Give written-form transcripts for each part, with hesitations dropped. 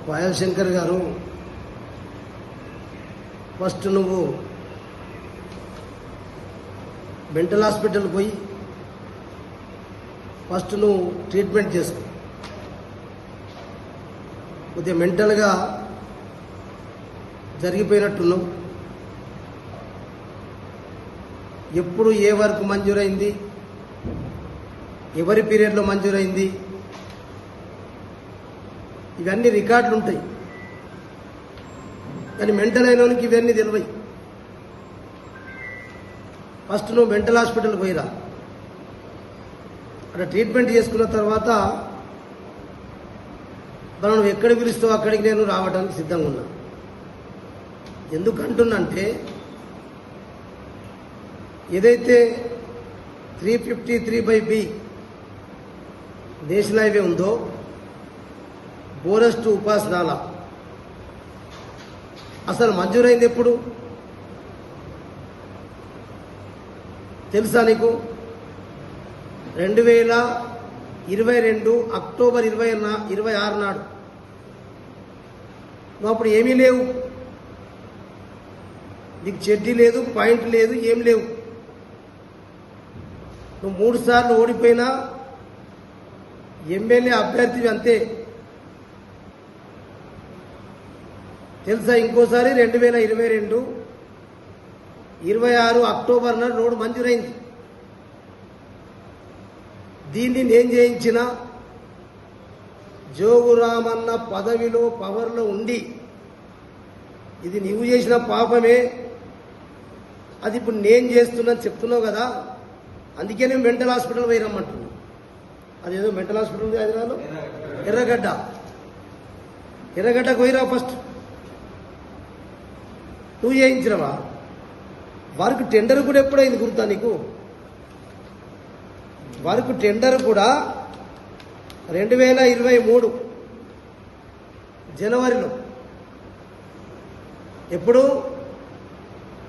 పాయల్ శంకర్ గారు, ఫస్ట్ నువ్వు mental hospital పోయి ఫస్ట్ నువ్వు ట్రీట్మెంట్ చేసుకో. కొద్దిగా మెంటల్గా జరిగిపోయినట్టున్నావు. ఎప్పుడు ఏ వర్క్ మంజూరైంది, ఎవరి పీరియడ్లో మంజూరైంది, ఇవన్నీ రికార్డులు ఉంటాయి. కానీ మెంటల్ అయినోనికి ఇవన్నీ తెలివై. ఫస్ట్ నువ్వు మెంటల్ హాస్పిటల్కి పోయిరా. అక్కడ ట్రీట్మెంట్ చేసుకున్న తర్వాత మనం నువ్వు ఎక్కడికి పిలుస్తావు అక్కడికి నేను రావడానికి సిద్ధంగా ఉన్నా. ఎందుకంటున్నంటే ఏదైతే 353/B నేషనల్ హైవే ఉందో బోరస్ టు ఉపాసనాల అసలు మంజూరైంది ఎప్పుడు తెలుసా నీకు? 2022 అక్టోబర్ 26 నాడు. నువ్వు అప్పుడు ఏమీ లేవు, నీకు చెడ్డీ లేదు, పాయింట్ లేదు, ఏం లేవు. నువ్వు 3 సార్లు ఓడిపోయినా ఎమ్మెల్యే అభ్యర్థివి అంతే. తెలుసా? ఇంకోసారి 2022 26 అక్టోబర్ నాడు రోడ్డు మంజూరైంది. దీన్ని నేను చేయించిన జోగురామన్న పదవిలో పవర్లో ఉండి ఇది నువ్వు చేసిన పాపమే, అది ఇప్పుడు నేను చేస్తున్నాను చెప్తున్నావు కదా. అందుకే నేను మెంటల్ హాస్పిటల్ పోయి రమ్మంటున్నాను. అదేదో మెంటల్ హాస్పిటల్ ఉంది హైదరాబాద్లో, ఎర్రగడ్డకు పోయిరా. ఫస్ట్ నువ్వు చేయించినవా? వారికి టెండర్ కూడా ఎప్పుడైంది గుర్తా నీకు? వారికి టెండర్ కూడా 2023 జనవరిలో. ఎప్పుడు?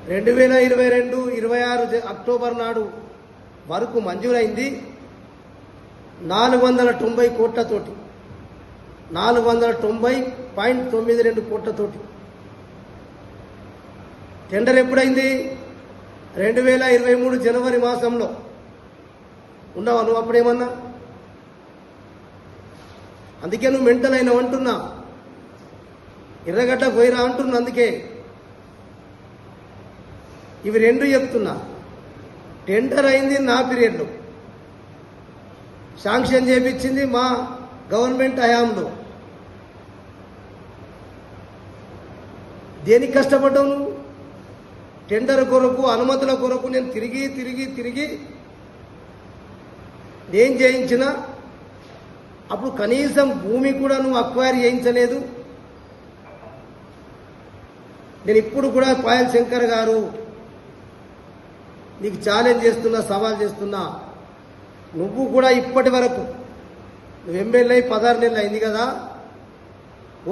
2022 26 అక్టోబర్ నాడు వరకు మంజూరైంది 490 కోట్లతోటి, 490.92 కోట్లతోటి. టెండర్ ఎప్పుడైంది? 2023 జనవరి మాసంలో. ఉన్నావా నువ్వు అప్పుడేమన్నా? అందుకే నువ్వు మెంటల్ అయినావు అంటున్నా. ఎర్రగడ్డ పోయిరా అంటున్నా. అందుకే ఇవి రెండు చెప్తున్నా. టెండర్ అయింది నా పీరియడ్లో, శాంక్షన్ చేపించింది మా గవర్నమెంట్ హయాంలో. దేనికి కష్టపడ్డావు నువ్వు? టెండర్ కొరకు, అనుమతుల కొరకు నేను తిరిగి నేను చేయించిన. అప్పుడు కనీసం భూమి కూడా నువ్వు అక్వైర్ చేయించలేదు. నేను ఇప్పుడు కూడా పాయల్ శంకర్ గారు నీకు ఛాలెంజ్ చేస్తున్నా, సవాల్ చేస్తున్నా. నువ్వు కూడా ఇప్పటి వరకు నువ్వు ఎమ్మెల్యే 16 నెలలు అయింది కదా,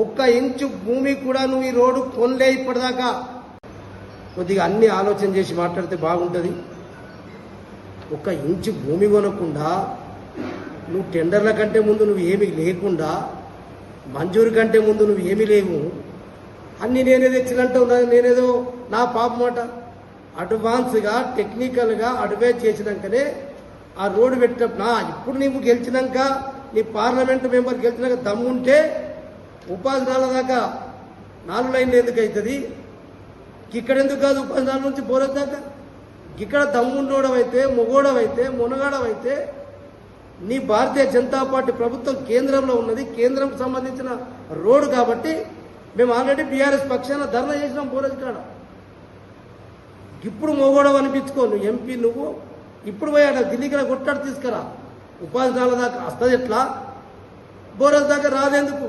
1 ఇంచు భూమి కూడా నువ్వు ఈ రోడ్డు కొనలే ఇప్పటిదాకా. కొద్దిగా అన్ని ఆలోచన చేసి మాట్లాడితే బాగుంటుంది. 1 ఇంచు భూమి కొనకుండా నువ్వు టెండర్ల కంటే ముందు నువ్వు ఏమీ లేకుండా, మంజూరు కంటే ముందు నువ్వు ఏమీ లేవు, అన్నీ నేనే తెచ్చినట్టు నేనేదో నా పాప మాట. అడ్వాన్స్గా టెక్నికల్గా అడ్వైజ్ చేసినాకనే ఆ రోడ్డు పెట్టినప్పుడు ఇప్పుడు నువ్వు గెలిచినాక, నీ పార్లమెంటు మెంబర్ గెలిచినాక దమ్ముంటే ఉపాధి దాకా 4 లైన్లు ఎందుకు అవుతుంది? ఇక్కడెందుకు కాదు ఉపాధి నుంచి బోరస్ దాకా? ఇక్కడ దమ్ముండోడవైతే, మొగోడవైతే, మునగాడవైతే నీ భారతీయ జనతా పార్టీ ప్రభుత్వం కేంద్రంలో ఉన్నది, కేంద్రంకు సంబంధించిన రోడ్డు కాబట్టి మేము ఆల్రెడీ బీఆర్ఎస్ పక్షాన ధర్నా చేసినాం బోరస్ కాడ. ఇప్పుడు మొగోడవ అనిపించుకో. నువ్వు ఎంపీ, నువ్వు ఇప్పుడు పోయాడ ఢిల్లీకి కొట్టాడు తీసుకురా. ఉపాధి దాకా వస్తుంది ఎట్లా? బోరస్ దాకా రాదేందుకు?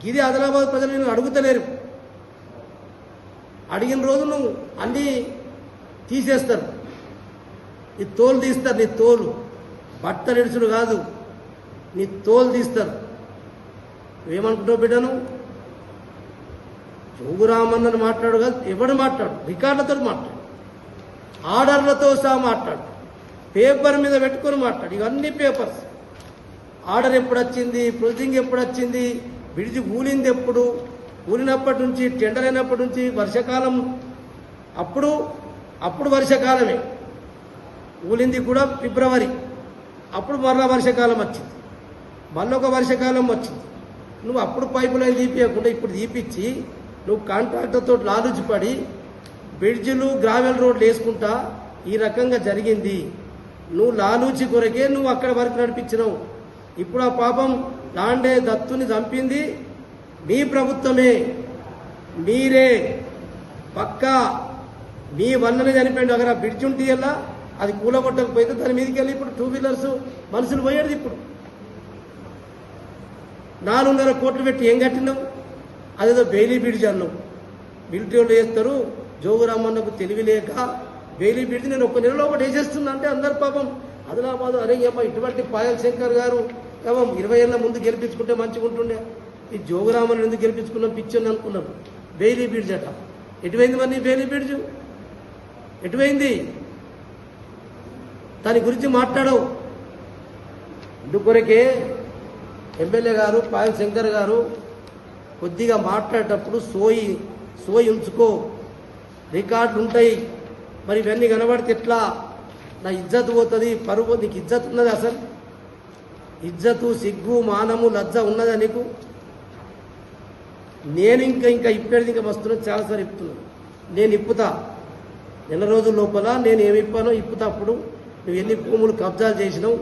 ఇది ఆదిలాబాద్ ప్రజలు నేను అడుగుతలేరు. అడిగిన రోజు నువ్వు అన్నీ తీసేస్తారు, నీ తోలు తీస్తారు. నీ తోలు బట్టలు ఇడుచుడు కాదు, నీ తోలు తీస్తారు. నువ్వేమనుకుంటావు బిడ్డను? జోగురామన్నను మాట్లాడు కాదు, ఎవడు మాట్లాడు, రికార్డులతో మాట్లాడు, ఆర్డర్లతో సహా మాట్లాడు, పేపర్ మీద పెట్టుకొని మాట్లాడు. ఇవన్నీ పేపర్స్. ఆర్డర్ ఎప్పుడు వచ్చింది, ప్రొసీజింగ్ ఎప్పుడు వచ్చింది, బ్రిడ్జి కూలింది ఎప్పుడు? కూలినప్పటి నుంచి, టెండర్ అయినప్పటి నుంచి వర్షాకాలం, అప్పుడు వర్షాకాలమే. కూలింది కూడా ఫిబ్రవరి, అప్పుడు మరలా వర్షాకాలం వచ్చింది, మళ్ళీ ఒక వర్షాకాలం వచ్చింది. నువ్వు అప్పుడు పైపు లైన్ తీపియకుండా ఇప్పుడు తీపిచ్చి నువ్వు కాంట్రాక్టర్తో లాలుచిపడి బ్రిడ్జిలు గ్రావెల్ రోడ్లు వేసుకుంటా ఈ రకంగా జరిగింది. నువ్వు లాలూచి కొరకే నువ్వు అక్కడ వరకు నడిపించినావు. ఇప్పుడు ఆ పాపం లాండే దత్తుని చంపింది మీ ప్రభుత్వమే, మీరే. పక్కా మీ వల్లనే చనిపోయింది. అక్కడ బ్రిడ్జ్ ఉంటే ఎలా అది కూలగొట్టకపోతే దాని మీదకి వెళ్ళి ఇప్పుడు 2 వీలర్స్ మనుషులు పోయేది. ఇప్పుడు 4.5 కోట్లు పెట్టి ఏం కట్టినావు? అదేదో బెయిలీ బ్రిడ్జ్ అన్నావు. మిలిటరీ వాళ్ళు వేస్తారు, జోగురామన్నకు తెలివి లేక బెయిలీ బ్రిడ్జ్ నేను 1 నెలలో ఒకటి వేసేస్తున్నా అంటే అందరు పాపం ఆదిలాబాద్ అరే అమ్మ ఇటువంటి పాయల్ శంకర్ గారు ఏమో 20 ఏళ్ళ ముందు గెలిపించుకుంటే మంచిగా ఉంటుండే, ఈ జోగురామన్ ఎందుకు గెలిపించుకున్నాం పిచ్చని అనుకున్నాను. బెయిలీ బ్రిడ్జ్ అట ఎటువైంది మరి? బెయిలీ బ్రిడ్జ్ ఎటువైంది? దాని గురించి మాట్లాడవు. అందుకొరకే ఎమ్మెల్యే గారు పాయల్ శంకర్ గారు కొద్దిగా మాట్లాడేటప్పుడు సోయి ఉంచుకో. రికార్డులు ఉంటాయి, మరి ఇవన్నీ కనబడితే ఎట్లా? నా ఇజ్జత్ పోతుంది, పరువు. నీకు ఇజ్జత్ ఉన్నది? అసలు ఇజ్జతు, సిగ్గు, మానము, లజ్జ ఉన్నదా నీకు? నేను ఇంకా ఇప్పేది ఇంకా వస్తున్నాను, చాలాసార్లు ఇప్పుతున్నాను. నేను ఇప్పుతా, నెల రోజుల లోపల నేను ఏమి ఇప్పానో ఇప్పుతా. అప్పుడు నువ్వు ఎన్ని భూములు కబ్జాలు చేసినావు,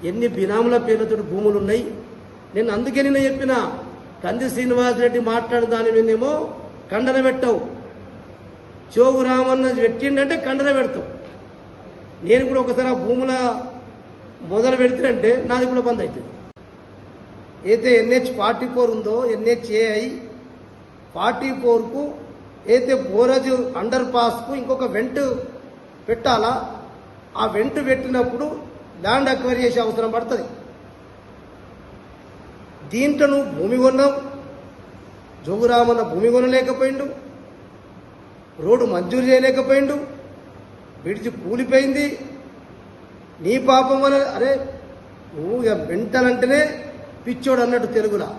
ఎన్ని బినాముల పేర్లతో భూములు ఉన్నాయి. నేను అందుకే నిన్న చెప్పిన కంది శ్రీనివాసరెడ్డి మాట్లాడిన దాని మీదేమో ఖండన పెట్టావు. జోగు రామన్న పెట్టిండంటే ఖండన పెడతావు. నేను కూడా ఒకసారి ఆ భూముల మొదలు పెడితే నాది కూడా బంద్ అవుతుంది. అయితే NH-44 ఉందో NHAI 44కు అయితే బోరజ్ అండర్ పాస్కు ఇంకొక వెంట్ పెట్టాలా? ఆ వెంట్ పెట్టినప్పుడు ల్యాండ్ అక్వైర్ చేసే అవసరం పడుతుంది. దీంట్లో నువ్వు భూమి కొన్నావు, జోగురామన్న భూమి కొనలేకపోయిండు, రోడ్డు మంజూరు చేయలేకపోయిండు, బ్రిడ్జి కూలిపోయింది. నీ పాపం వల్ల. అరే నువ్వు ఇక మెంటల్ అంటేనే పిచ్చోడు అన్నట్టు తెలుగులా.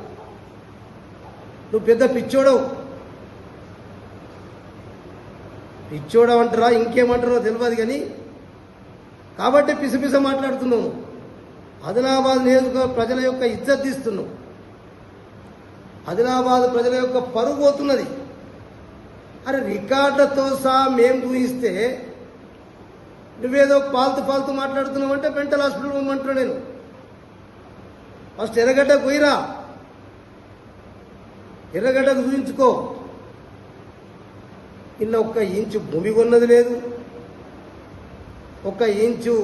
నువ్వు పెద్ద పిచ్చోడవు. పిచ్చోడవంటారా ఇంకేమంటారో తెలియదు కానీ కాబట్టి పిసపిస మాట్లాడుతున్నావు. ఆదిలాబాద్ నియోజకవర్గ ప్రజల యొక్క ఇజ్జత్ తీస్తున్నావు. ఆదిలాబాద్ ప్రజల యొక్క పరువు పోతున్నది. అరే రికార్డులతో సహా మేము చూయిస్తే నువ్వేదో పాల్తు మాట్లాడుతున్నావు అంటే మెంటల్ హాస్పిటల్ పోమంటున్నా. నేను ఫస్ట్ ఎర్రగడ్డకు పోయిరా, ఎర్రగడ్డకు చూయించుకో. ఇన్న 1 ఇంచు భూమి కొన్నది లేదు, 1 ఇంచు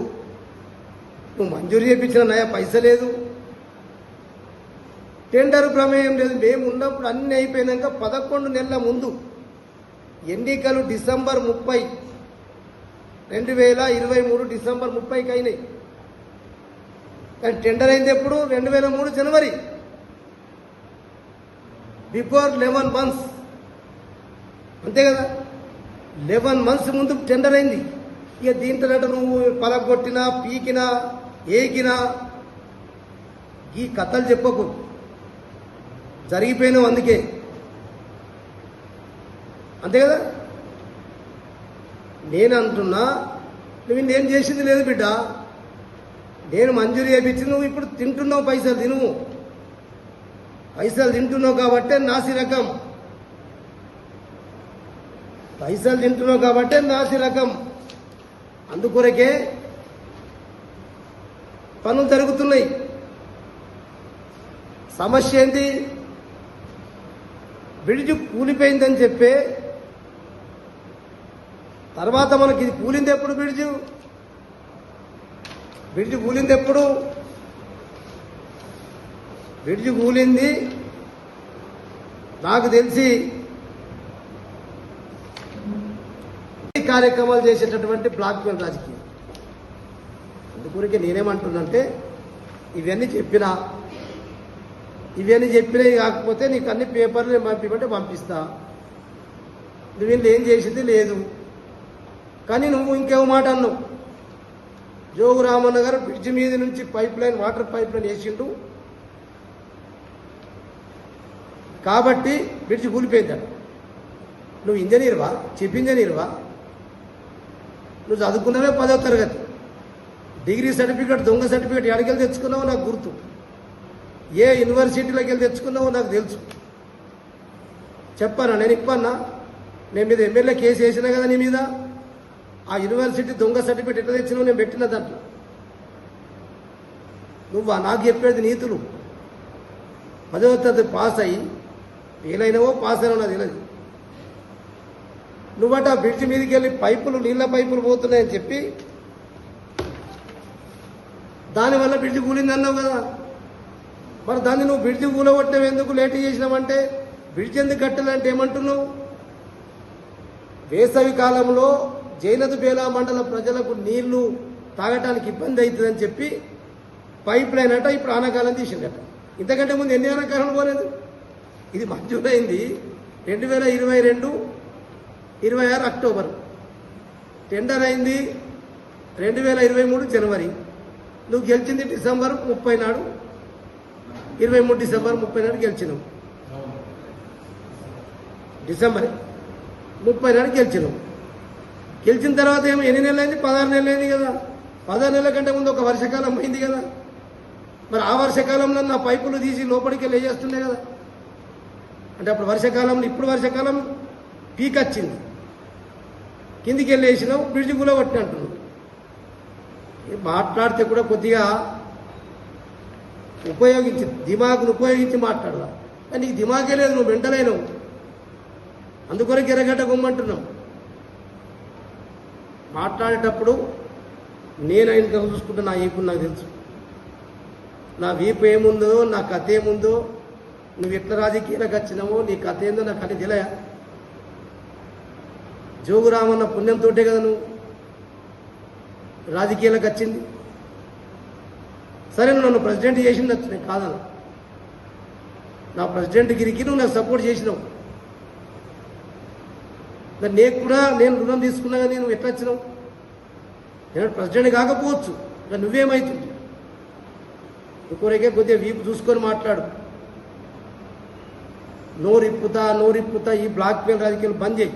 నువ్వు మంజూరు చేయించిన నయా పైస లేదు, టెండర్ ప్రమేయం లేదు. మేము ఉన్నప్పుడు అన్నీ అయిపోయినాక 11 నెలల ముందు ఎన్నికలు డిసెంబర్ 30, 2023 డిసెంబర్ 30కి అయినాయి. కానీ టెండర్ అయింది ఎప్పుడు? 2003 జనవరి. బిఫోర్ 11 మంత్స్, అంతే కదా? 11 మంత్స్ ముందు టెండర్ అయింది. ఇక దీంట్లో నువ్వు పలగొట్టినా, పీకినా, ఏకినా ఈ కథలు చెప్పకు. జరిగిపోయినావు అందుకే, అంతే కదా? నేను అంటున్నా, నువ్వు నేను చేసింది లేదు బిడ్డ. నేను మంజూరు చేయించి నువ్వు ఇప్పుడు తింటున్నావు, పైసలు తింటున్నావు కాబట్టే నాసి రకం. పైసలు తింటున్నావు కాబట్టే నాసి రకం. అందుకొరకే పనులు జరుగుతున్నాయి. సమస్య ఏంటి? బ్రిడ్జ్ కూలిపోయిందని చెప్పే తర్వాత మనకి ఇది కూలింది ఎప్పుడు? బ్రిడ్జ్ కూలింది ఎప్పుడు? బ్రిడ్జ్ కూలింది నాకు తెలిసి కార్యక్రమాలు చేసేటటువంటి బ్లాక్ మెయిల్ రాజకీయం. అందుకొరకే నేనేమంటున్నంటే ఇవన్నీ చెప్పినవి కాకపోతే నీకు అన్ని పేపర్లు నేను పంపిమంటే పంపిస్తా. నువ్వు వీళ్ళు ఏం చేసింది లేదు. కానీ నువ్వు ఇంకేమో మాట అన్నావు. జోగు రామన్న గారు బ్రిడ్జ్ మీద నుంచి వాటర్ పైప్ లైన్ వేసిండు. కాబట్టి బ్రిడ్జి కూలిపోయిందట. నువ్వు ఇంజనీర్వా, చీఫ్ ఇంజనీర్వా? నువ్వు చదువుకున్నవే 10వ తరగతి, డిగ్రీ సర్టిఫికేట్ దొంగ సర్టిఫికేట్ ఎక్కడికెళ్ళి తెచ్చుకున్నావో నాకు గుర్తు, ఏ యూనివర్సిటీలోకి వెళ్ళి తెచ్చుకున్నావో నాకు తెలుసు. చెప్పానా? నేను ఇప్పన్నా నేను మీద ఎమ్మెల్యే కేసు వేసినా కదా నీ మీద. ఆ యూనివర్సిటీ దొంగ సర్టిఫికేట్ ఎట్లా తెచ్చినావు నేను పెట్టిన దాంట్లో. నువ్వు నాకు చెప్పేది నీతులు. 10వ తరగతి పాస్ అయ్యి ఫెయిల్ పాస్ అయినావో నాకు తెలియదు. నువ్వట బ్రిడ్జి మీదకి వెళ్ళి పైపులు, నీళ్ళ పైపులు పోతున్నాయని చెప్పి దానివల్ల బ్రిడ్జి కూలింది అన్నావు కదా. మరి దాన్ని నువ్వు బ్రిడ్జి కూలగొట్టడం ఎందుకు లేట్ చేసినావంటే, బ్రిడ్జి ఎందుకు కట్టాలంటే ఏమంటున్నావు? వేసవి కాలంలో జైనత్ బేలా మండల ప్రజలకు నీళ్లు తాగటానికి ఇబ్బంది అవుతుందని చెప్పి పైప్ లైన్ అట ఇప్పుడు ఆనకాలం తీసిందట. ఇంతకంటే ముందు ఎన్ని ఆనకాలం పోలేదు. ఇది మంజూరైంది 2022-26 అక్టోబర్, టెండర్ అయింది 2023 జనవరి, నువ్వు గెలిచింది డిసెంబర్ 30 నాడు, 23 డిసెంబర్ 30 నాడు గెలిచినావు. డిసెంబర్ 30 నాడు గెలిచినావు. గెలిచిన తర్వాత ఏమో ఎన్ని నెలలు అయింది? 16 నెలలు అయింది కదా. 16 నెలల కంటే ముందు ఒక వర్షాకాలం అయింది కదా. మరి ఆ వర్షాకాలంలో నా పైపులు తీసి లోపలికి లేచేస్తుండే కదా. అంటే అప్పుడు వర్షాకాలంలో, ఇప్పుడు వర్షాకాలం పీక్ వచ్చింది, కిందికి వెళ్ళేసినావు, బ్రిడ్జి కూడా కొట్టి అంటున్నావు. మాట్లాడితే కూడా కొద్దిగా ఉపయోగించి, దిమాగ్ను ఉపయోగించి మాట్లాడదా. నీకు దిమాగే లేదు, నువ్వు వెంటనైనావు, అందుకొరకు ఎర్రగడ్డ గుమ్మంటున్నావు. మాట్లాడేటప్పుడు నేను ఆయనతో చూసుకుంటే నా వీపు నాకు తెలుసు, నా వీపు ఏముందో, నా కథ ఏముందో, నువ్వు ఎట్లా రాజకీయాలకు వచ్చినావో నీ కథ ఏందో నాకు అని తెలియ. జోగురామన్న పుణ్యంతో కదా నువ్వు రాజకీయాలకు వచ్చింది. సరే నువ్వు నన్ను ప్రెసిడెంట్ చేసింది నేను కాదను, నా ప్రెసిడెంట్ గిరికి నువ్వు నాకు సపోర్ట్ చేసినావు. నేను కూడా నేను రుణం తీసుకున్నా కానీ నువ్వు ఎట్లా వచ్చినావు? నేను ప్రెసిడెంట్ కాకపోవచ్చు, నువ్వేమవుతుంది? ఇంకోరికే కొద్దిగా వీపు చూసుకొని మాట్లాడు. నోరిప్పుతా ఈ బ్లాక్ మెయిల్ రాజకీయాలు బంద్ చేయి.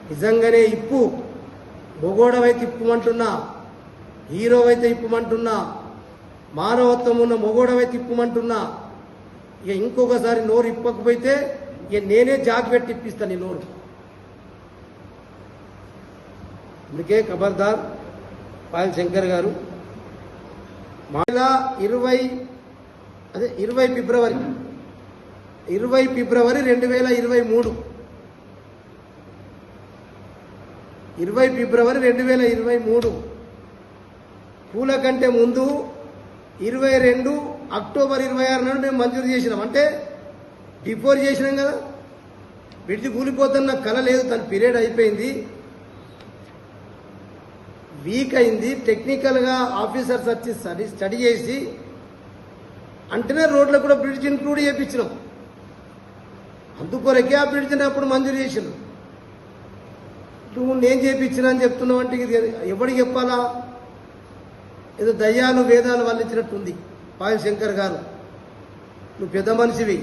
నిజంగానే ఇప్పు, మొగోడవైతే ఇప్పుమంటున్నా, హీరో అయితే ఇప్పుమంటున్నా, మానవత్వం ఉన్న మొగోడవైతే ఇప్పుమంటున్నా. ఇక ఇంకొకసారి నోరు ఇప్పకపోతే ఇక నేనే జాగ్ పెట్టి ఇప్పిస్తాను నీ నోరు. అందుకే ఖబర్దార్ పాయల్ శంకర్ గారు. 20 ఫిబ్రవరి 2023 20 ఫిబ్రవరి 2023 పూల కంటే ముందు 22 అక్టోబర్ 26 నాడు మేము మంజూరు చేసినాం. అంటే బిఫోర్ చేసినాం కదా. బ్రిడ్జి కూలిపోతున్న కళ లేదు, తన పీరియడ్ అయిపోయింది, వీక్ అయింది. టెక్నికల్గా ఆఫీసర్స్ వచ్చి స్టడీ చేసి అంటేనే రోడ్లో కూడా బ్రిడ్జ్ ఇంక్లూడ్ చేయించినాం. అందుకొరకే ఆ బ్రిడ్జిని అప్పుడు మంజూరు చేసినాం. నువ్వు నేను చేయించినా అని చెప్తున్నావు అంటే ఇది ఎవరికి చెప్పాలా? ఏదో దయ్యాలు వేదాలు వల్లించినట్టుంది. పాయల్ శంకర్ గారు, నువ్వు పెద్ద మనిషివి,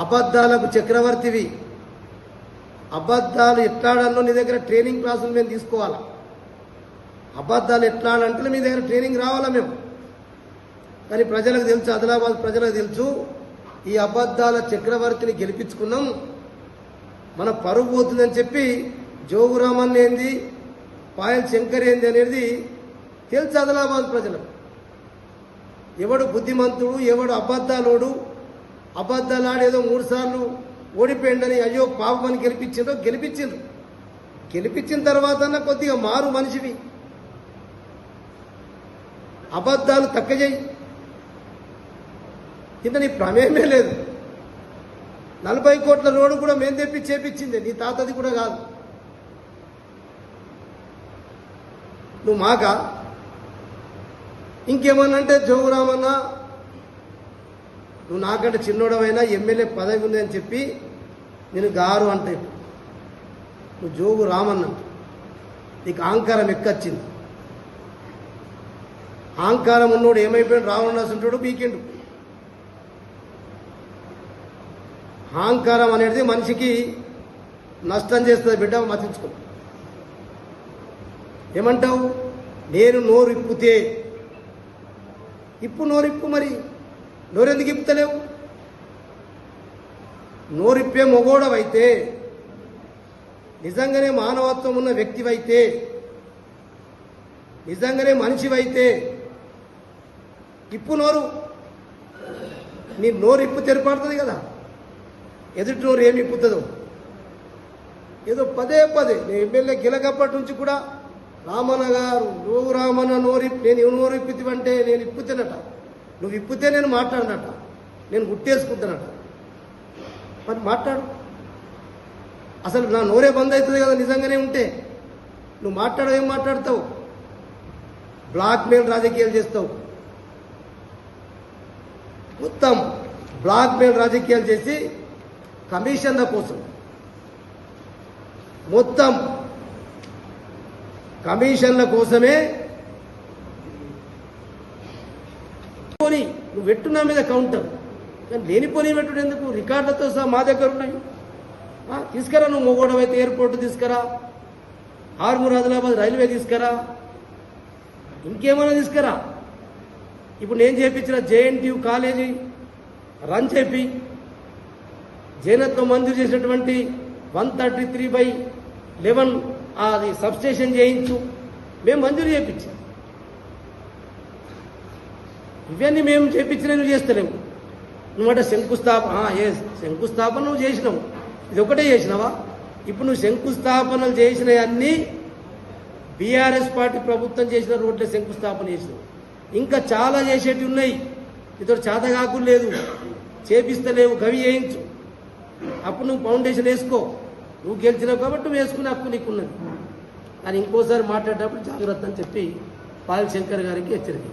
అబద్ధాలకు చక్రవర్తివి. అబద్ధాలు ఎట్లాడన్నో నీ దగ్గర ట్రైనింగ్ క్లాసులు మేము తీసుకోవాలా. అబద్ధాలు ఎట్లాడంటే మీ దగ్గర ట్రైనింగ్ రావాలా మేము. కానీ ప్రజలకు తెలుసు, ఆదిలాబాద్ ప్రజలకు తెలుసు, ఈ అబద్ధాల చక్రవర్తిని గెలిపించుకున్నాం, మన పరుగు పోతుందని చెప్పి జోగురామన్ ఏంది, పాయల్ శంకర్ ఏంది అనేది తెలుసు ఆదిలాబాద్ ప్రజలకు. ఎవడు బుద్ధిమంతుడు, ఎవడు అబద్ధాలోడు, అబద్ధాలాడేదో 3 సార్లు ఓడిపోయిందని అయ్యో పాపమని గెలిపించిండ్రు. గెలిపించిన తర్వాత కొద్దిగా మారు మనిషివి, అబద్ధాలు తక్క చేయి. కింద నీ ప్రమేయమే లేదు. 40 కోట్ల రోడ్డు కూడా మేము తెప్పి చేపించింది, నీ తాతది కూడా కాదు. నువ్వు మాకా ఇంకేమన్నా అంటే జోగురామన్నా నువ్వు నాకంటే చిన్నోడమైనా ఎమ్మెల్యే పదవి ఉందని చెప్పి నేను గారు అంటే నువ్వు జోగు రామన్నా, నీకు అహంకారం ఎక్కొచ్చింది. అహంకారం ఉన్నోడు ఏమైపోయాడు? రావణాసుంటాడు, బీకిండు. అహంకారం అనేది మనిషికి నష్టం చేస్తుంది బిడ్డ, మతించుకో. ఏమంటావు? నేను నోరు ఇప్పితే నోరిప్పు. మరి నోరెందుకు ఇప్పుతలేవు? నోరిప్పే మొగోడవైతే, నిజంగానే మానవత్వం ఉన్న వ్యక్తివైతే, నిజంగానే మనిషివైతే ఇప్పు నోరు. నీ నోరు ఇప్పు తెరపడుతుంది కదా, ఎదుటి నోరు ఏమి ఇప్పుతుందో. ఏదో పదే నేను ఎమ్మెల్యే గెలకప్పటి నుంచి కూడా రామన్న గారు, నువ్వు రామన్న నేను నోరు ఇప్పుతావంటే నేను ఇప్పుతానట, నువ్వు ఇప్పితే నేను మాట్లాడనట, నేను గుట్టేసుకుంటానట. మరి మాట్లాడు. అసలు నా నోరే బంద్ అవుతుంది కదా నిజంగానే ఉంటే. నువ్వు మాట్లాడవు, ఏం మాట్లాడతావు? బ్లాక్మెయిల్ రాజకీయాలు చేస్తావు. మొత్తం బ్లాక్మెయిల్ రాజకీయాలు చేసి కమిషన్ల కోసం, మొత్తం కమిషన్ల కోసమే నువ్వు పెట్టు నా మీద కౌంటర్. కానీ లేనిపోని పెట్టుడు ఎందుకు? రికార్డులతో సహా మా దగ్గర ఉన్నాయి. తీసుకురా, నువ్వు మొగోడం అయితే ఎయిర్పోర్ట్ తీసుకురా, ఆర్మూర్ ఆదిలాబాద్ రైల్వే తీసుకురా, ఇంకేమైనా తీసుకురా. ఇప్పుడు నేను చేయించిన జేఎన్టీయూ కాలేజీ రన్ చెప్పి జైనత్లో మంజూరు చేసినటువంటి 133/11 అది సబ్స్టేషన్ చేయించు, మేము మంజూరు చేయించాం. ఇవన్నీ మేము చేయించిన నువ్వు చేస్తలేము. నువ్వు శంకుస్థాపన నువ్వు చేసినావు, ఇది ఒకటే చేసినావా? ఇప్పుడు నువ్వు శంకుస్థాపనలు చేసినవన్నీ బీఆర్ఎస్ పార్టీ ప్రభుత్వం చేసిన రోడ్లే శంకుస్థాపన చేసినావు. ఇంకా చాలా చేసేటివి ఉన్నాయి. ఇతడు చేతగాకు లేదు, చేపిస్తలేవు, గవి చేయించు. అప్పుడు నువ్వు ఫౌండేషన్ వేసుకో. నువ్వు గెలిచినావు కాబట్టి నువ్వు వేసుకునే హక్కు నీకున్నది. కానీ ఇంకోసారి మాట్లాడేటప్పుడు జాగ్రత్త అని చెప్పి పాల్ శంకర్ గారికి హెచ్చరిక.